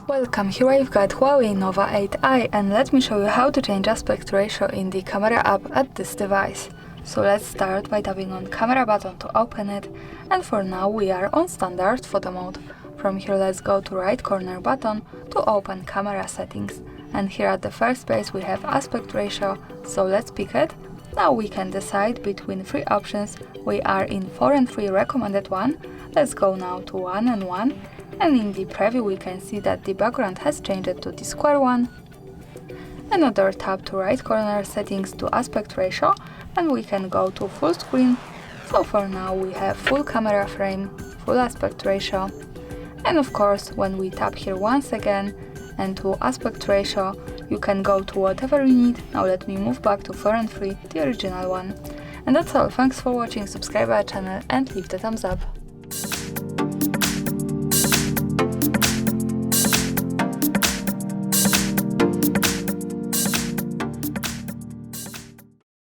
Welcome, here I've got HUAWEI Nova 8i and let me show you how to change aspect ratio in the camera app at this device. So let's start by tapping on camera button to open it, and for now we are on standard photo mode. From here let's go to right corner button to open camera settings, and here at the first page we have aspect ratio, so let's pick it. Now we can decide between three options. We are in 4 and 3 recommended one. Let's go now to 1 and 1. And in the preview we can see that the background has changed to the square one. Another tap to right corner settings to aspect ratio, and we can go to full screen. So for now we have full camera frame, full aspect ratio, and of course when we tap here once again and to aspect ratio, you can go to whatever you need. Now let me move back to 4 and 3, the original one. And that's all, thanks for watching, subscribe our channel and leave the thumbs up.